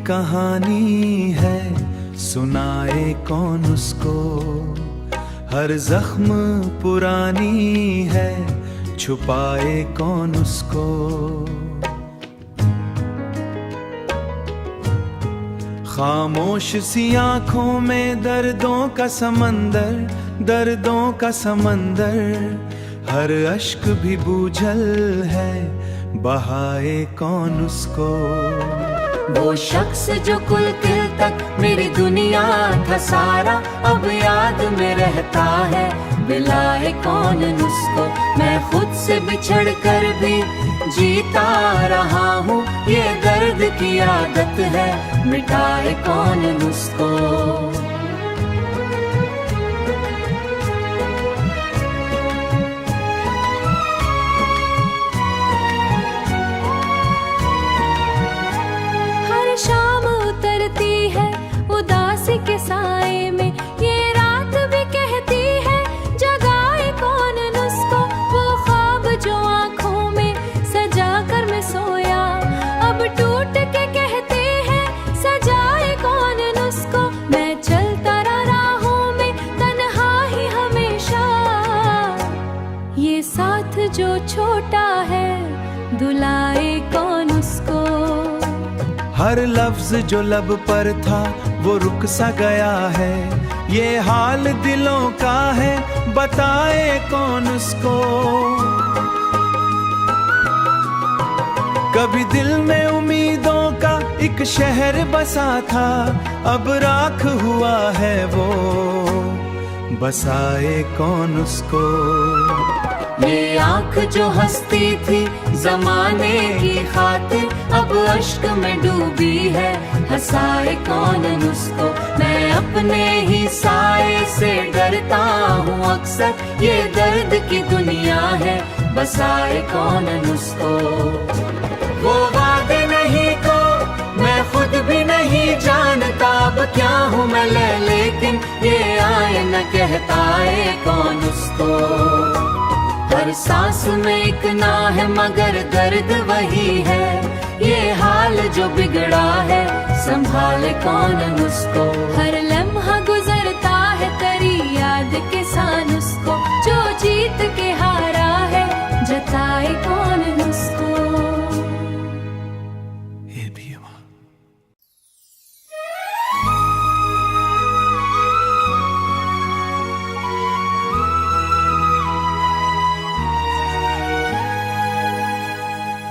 कहानी है, सुनाए कौन उसको। हर जख्म पुरानी है, छुपाए कौन उसको। खामोश सी आंखों में दर्दों का समंदर, दर्दों का समंदर। हर अश्क भी बूझल है, बहाए कौन उसको। वो शख्स जो कुल दिल तक मेरी दुनिया था सारा, अब याद में रहता है, मिलाए कौन उसको। मैं खुद से बिछड़ कर भी जीता रहा हूँ, ये दर्द की आदत है, मिटाए कौन उसको। के साए में ये रात भी कहती है, जगाए कौन उसको। वो ख्वाब जो आंखों में सजा कर मैं सोया, अब टूट के कहते हैं, सजाए कौन उसको। मैं चलता रहा राहों में तन्हा ही हमेशा, ये साथ जो छोटा है, दुलाए कौन उसको। हर लफ्ज जो लब पर था वो रुक सा गया है, ये हाल दिलों का है, बताए कौन उसको। कभी दिल में उम्मीदों का एक शहर बसा था, अब राख हुआ है वो, बसाए कौन उसको। ये आँख जो हंसती थी जमाने की खातिर, अब अश्क में डूबी है, हंसाए कौन उसको। मैं अपने ही साए से डरता हूँ अक्सर, ये दर्द की दुनिया है, बसाए कौन उसको। वो वादे नहीं को मैं खुद भी नहीं जानता, अब क्या हूँ मैं लेकिन ये आए न कहता है कौन उसको। हर सांस में एक ना है मगर दर्द वही है, ये हाल जो बिगड़ा है, संभाले कौन उसको। हर लम्हा गुजरता है तेरी याद के सान उसको, जो जीत के हारा है, जताए कौन उसको। ये भी है।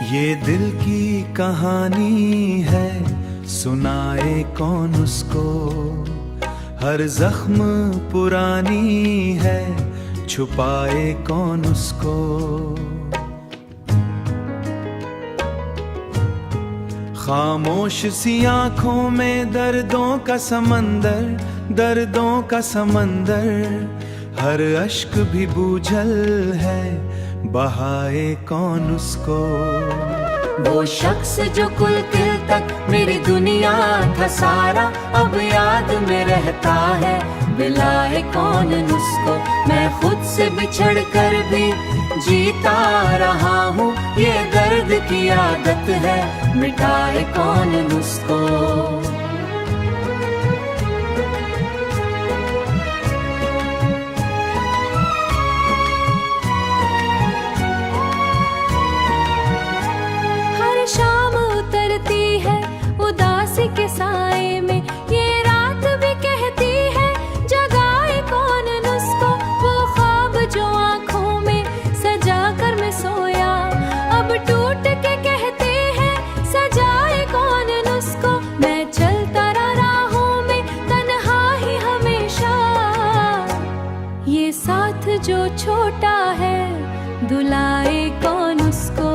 ये दिल की कहानी है, सुनाए कौन उसको। हर जख्म पुरानी है, छुपाए कौन उसको। खामोश सी आंखों में दर्दों का समंदर, दर्दों का समंदर। हर अश्क भी बूझल है, बहाए कौन उसको। वो शख्स जो कुल दिल तक मेरी दुनिया था सारा, अब याद में रहता है, मिलाए कौन उसको। मैं खुद से बिछड़ कर भी जीता रहा हूँ, ये दर्द की आदत है, मिटाए कौन उसको। के साए में ये रात भी कहती है, जगाए कौन उसको। वो ख्वाब जो आंखों में सजा कर मैं सोया, अब टूट के कहते हैं, सजाए कौन उसको। मैं चलता रहा राहों में तन्हा ही हमेशा, ये साथ जो छोटा है, दुलाए कौन उसको।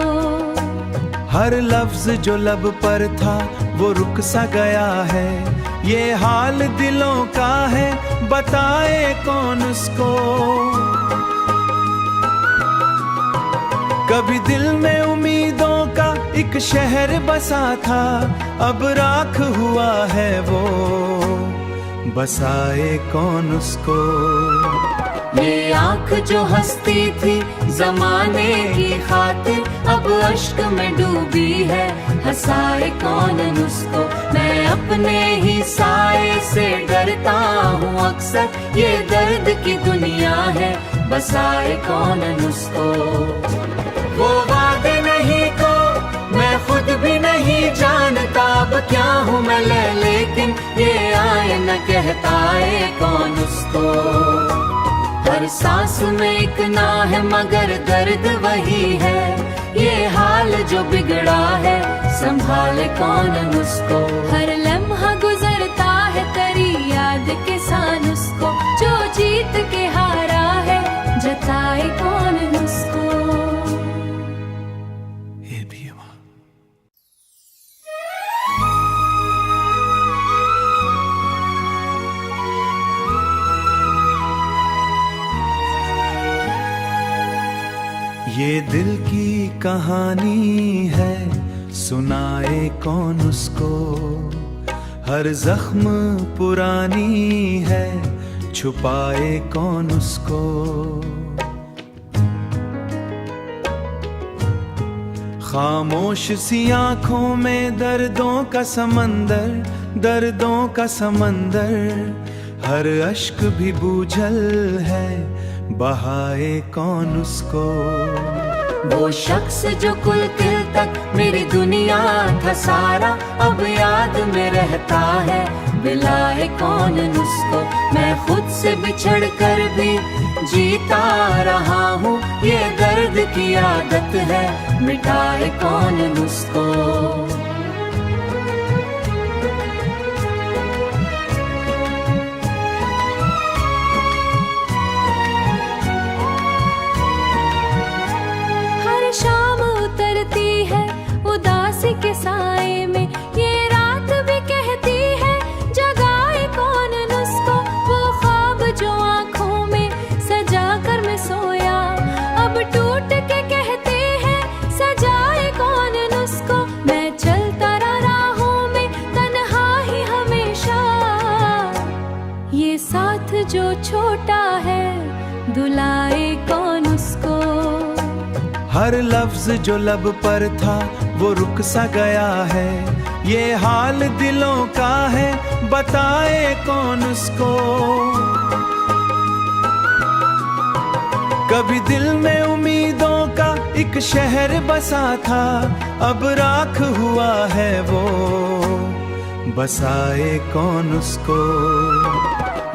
हर लफ्ज जो लब पर था वो रुक सा गया है, ये हाल दिलों का है, बताए कौन उसको। कभी दिल में उम्मीदों का एक शहर बसा था, अब राख हुआ है वो, बसाए कौन उसको। ये आँख जो हंसती थी जमाने की खातिर, अब अश्क में डूबी है, हंसाए कौन उसको। मैं अपने ही साए से डरता हूँ अक्सर, ये दर्द की दुनिया है, बसाए कौन उसको। वो वादे नहीं को मैं खुद भी नहीं जानता, अब क्या हूँ मैं लेकिन ये आए न कहता है कौन उसको। हर सांस में एक ना है मगर दर्द वही है, ये हाल जो बिगड़ा है संभाले कौन उसको। हर लम्हा गुजरता है तेरी याद के सान उसको, जो जीत के हारा है जताए कौन उसको। हे भीमा, ये दिल की कहानी है, सुनाए कौन उसको। हर जख्म पुरानी है, छुपाए कौन उसको। खामोश सी आंखों में दर्दों का समंदर, दर्दों का समंदर। हर अश्क भी बूझल है, बहाए कौन उसको। वो शख्स जो कुल दिल तक मेरी दुनिया था सारा, अब याद में रहता है, बिलाए कौन उसको। मैं खुद से बिछड़ कर भी जीता रहा हूँ, ये दर्द की आदत है, मिटाए कौन उसको। शाम उतरती है उदासी के साए में, ये रात भी कहती है जगाए कौन उसको। वो ख्वाब जो आँखों में सजा कर मैं सोया, अब टूट के कहते हैं सजाए कौन उसको। मैं चलता राहों में तन्हा ही हमेशा, ये साथ जो छोटा है दुलाए कौन उसको। हर लफ्ज जो लब पर था वो रुक सा गया है, ये हाल दिलों का है, बताए कौन उसको। कभी दिल में उम्मीदों का एक शहर बसा था, अब राख हुआ है वो, बसाए कौन उसको।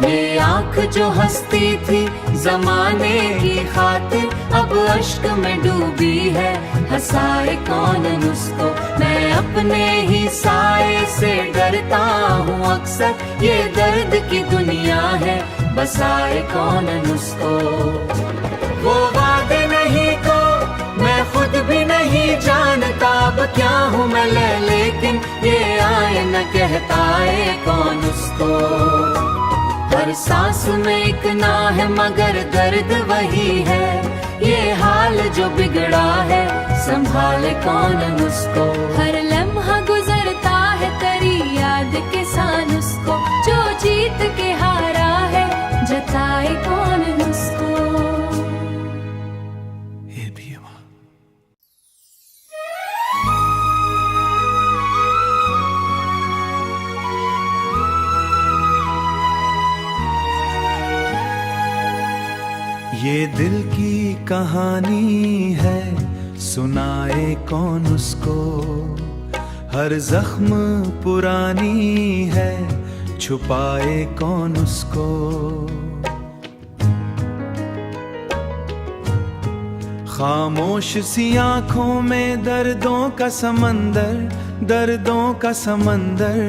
ये आँख जो हंसती थी जमाने की खातिर, अब अश्क में डूबी है, हंसाए कौन उसको। मैं अपने ही साए से डरता हूँ अक्सर, ये दर्द की दुनिया है, बसाए कौन उसको। वो वादे नहीं को मैं खुद भी नहीं जानता, अब क्या हूँ मैं लेकिन ये आए न कहता है कौन उसको। हर सांस में एक ना है मगर दर्द वही है, ये हाल जो बिगड़ा है संभाले कौन उसको। हर लम्हा गुजरता है तेरी याद के सान उसको, जो जीत के हारा है जताए कौन उसको। हे भीमा, ये दिल की कहानी है, सुनाए कौन उसको। हर जख्म पुरानी है, छुपाए कौन उसको। खामोश सी आंखों में दर्दों का समंदर, दर्दों का समंदर।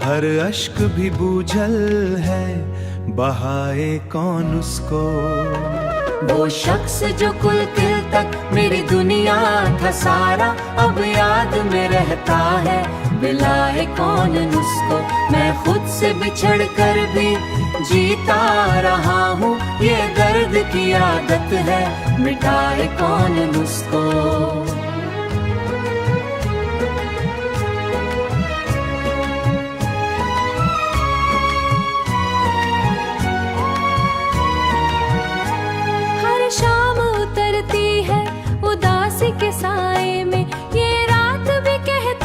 हर अश्क भी बूझल है, बहाए कौन उसको। वो शख्स जो कुल दिल तक मेरी दुनिया था सारा, अब याद में रहता है, बिलाए कौन उसको। मैं खुद से बिछड़ कर भी जीता रहा हूँ, ये दर्द की आदत है, मिटाए कौन उसको। शाम उतरती है उदासी के साए में, ये रात भी कहती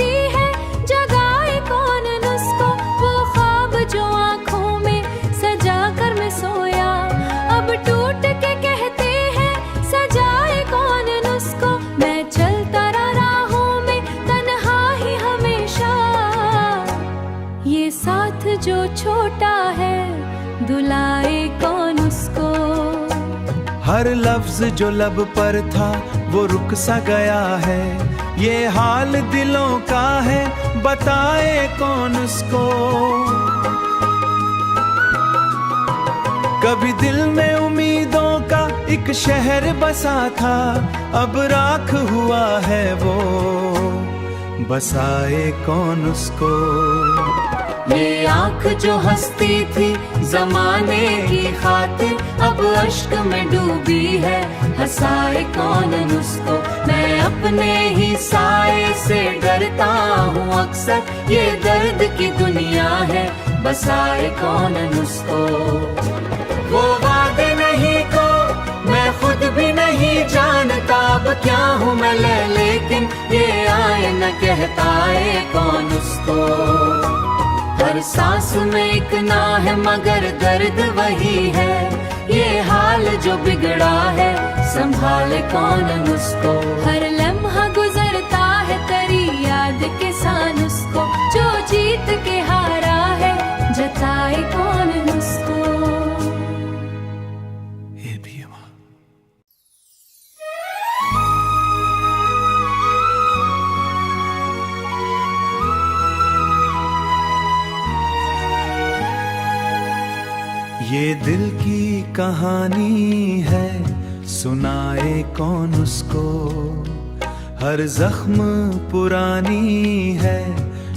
छोटा है, दुलाए कौन उसको। हर लफ्ज जो लब पर था वो रुक सा गया है, ये हाल दिलों का है, बताए कौन उसको। कभी दिल में उम्मीदों का एक शहर बसा था, अब राख हुआ है वो, बसाए कौन उसको। ये आँख जो हंसती थी जमाने की खातिर, अब अश्क में डूबी है, हंसाए कौन उसको। मैं अपने ही साए से डरता हूँ अक्सर, ये दर्द की दुनिया है, बसाए कौन उसको। वो वादे नहीं को मैं खुद भी नहीं जानता, अब क्या हूँ मैं लेकिन ये आए न कहता है कौन उसको। हर सांस में एक ना है मगर दर्द वही है, ये हाल जो बिगड़ा है, संभाले कौन उसको। हर लम्हा गुजरता है तेरी याद के सान उसको, जो जीत के हारा है, जताए कौन उसको। हे भी माँ। ये दिल की कहानी है, सुनाए कौन उसको। हर जख्म पुरानी है,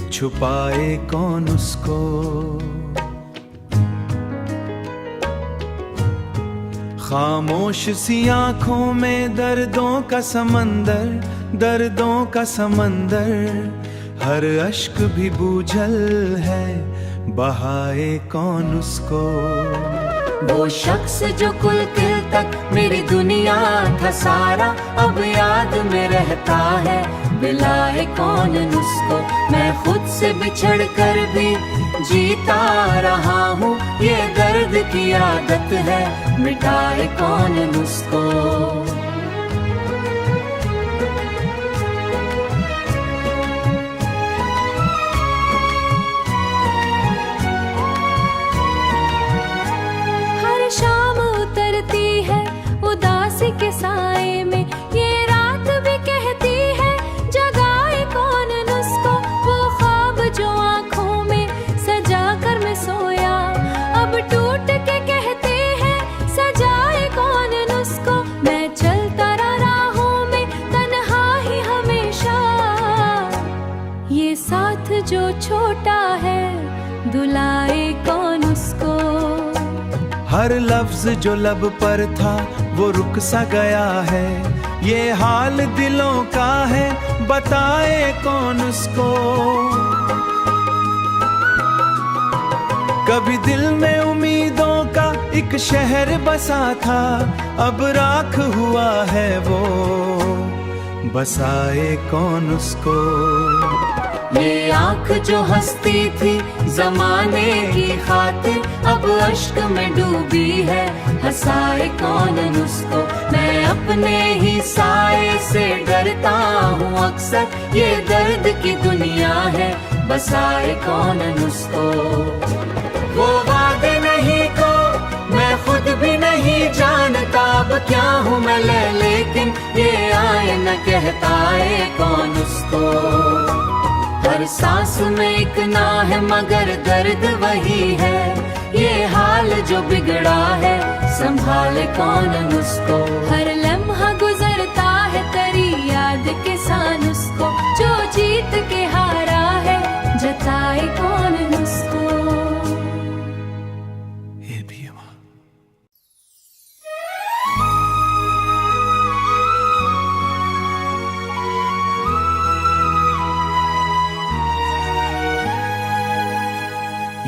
छुपाए कौन उसको। खामोश सी आंखों में दर्दों का समंदर, दर्दों का समंदर। हर अश्क भी बूझल है, बहाए कौन उसको। वो शख्स जो कुल दिल तक मेरी दुनिया था सारा, अब याद में रहता है, बिलाए कौन उसको। मैं खुद से बिछड़ कर भी जीता रहा हूँ, ये दर्द की आदत है, मिटाए कौन उसको। शाम उतरती है उदासी के साए में, ये रात भी कहती है, जगाए कौन उसको। वो ख्वाब जो आँखों में सजा कर मैं सोया, अब टूट के कहते हैं, सजाए कौन उसको। मैं चलता रहा राहों में तन्हा ही हमेशा, ये साथ जो छोटा है, दुलाए कौन उसको। हर लफ्ज जो लब पर था वो रुक सा गया है, ये हाल दिलों का है, बताए कौन उसको। कभी दिल में उम्मीदों का एक शहर बसा था, अब राख हुआ है वो, बसाए कौन उसको। ये आँख जो हंसती थी जमाने की खातिर, अब अश्क में डूबी है, हंसाए कौन उसको। मैं अपने ही साए से डरता हूँ अक्सर, ये दर्द की दुनिया है, बसाए कौन उसको। वो वादे नहीं को मैं खुद भी नहीं जानता, अब क्या हूँ मैं लेकिन ये आए न कहता है कौन उसको। हर सांस में एक ना है मगर दर्द वही है, ये हाल जो बिगड़ा है, संभाले कौन उसको। हर लम्हा गुजरता है तेरी याद के सान उसको, जो जीत के हारा है, जताए कौन उसको। हे भी माँ।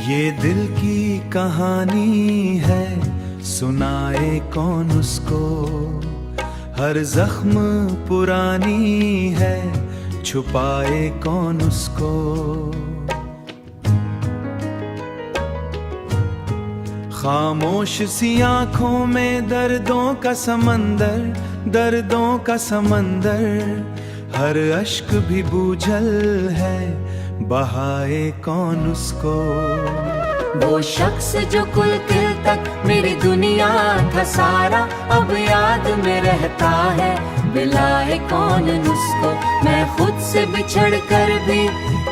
ये दिल की कहानी है, सुनाए कौन उसको। हर जख्म पुरानी है, छुपाए कौन उसको। खामोश सी आंखों में दर्दों का समंदर, दर्दों का समंदर। हर अश्क भी बूझल है, बहाए कौन उसको। वो शख्स जो कुल तिल तक मेरी दुनिया था सारा, अब याद में रहता है बिलाए कौन नुस्खो। मैं खुद से बिछड़ कर भी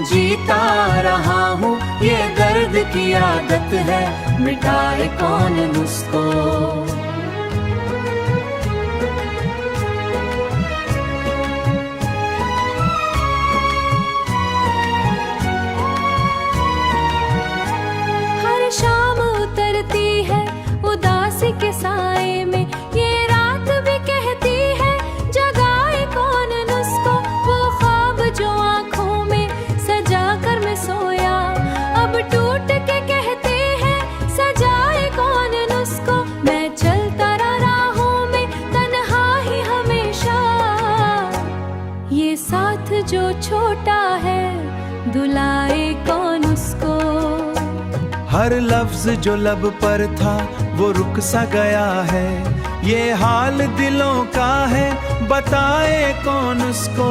जीता रहा हूँ, ये दर्द की आदत है मिटाए कौन नुस्खो। हर शाम उतरती है उदासी के साए में, ये रात भी कहती है जगाए कौन नुस्खो। वो ख्वाब जो आँखों में सजा कर मैं सोया, अब टूट के कहते हैं सजाए कौन नुस्खो। मैं चलता रहा राहों में तन्हा ही हमेशा, ये साथ जो छोटा है दुलाए कौन उसको। हर लफ्ज जो लब पर था वो रुक सा गया है, ये हाल दिलों का है बताए कौन उसको।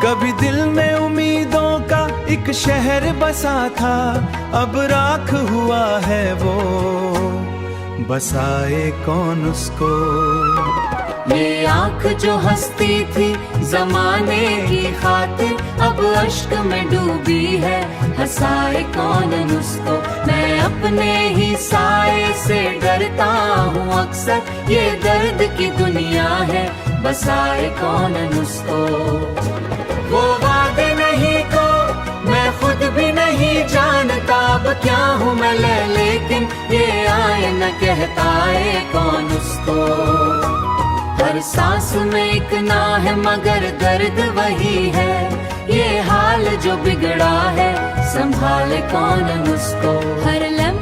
कभी दिल में उम्मीदों का एक शहर बसा था, अब राख हुआ है वो बसाए कौन उसको। ये आँख जो हंसती थी जमाने की खातिर, अब अश्क में डूबी है हंसाए कौन उसको। मैं अपने ही साए से डरता हूँ अक्सर, ये दर्द की दुनिया है बसाए कौन उसको। वो वादे नहीं को मैं खुद भी नहीं जानता, अब क्या हूँ मैं लेकिन ये आए न कहता है कौन उसको। हर सांस में एक ना है मगर दर्द वही है, ये हाल जो बिगड़ा है संभाले कौन उसको। हर लम्हे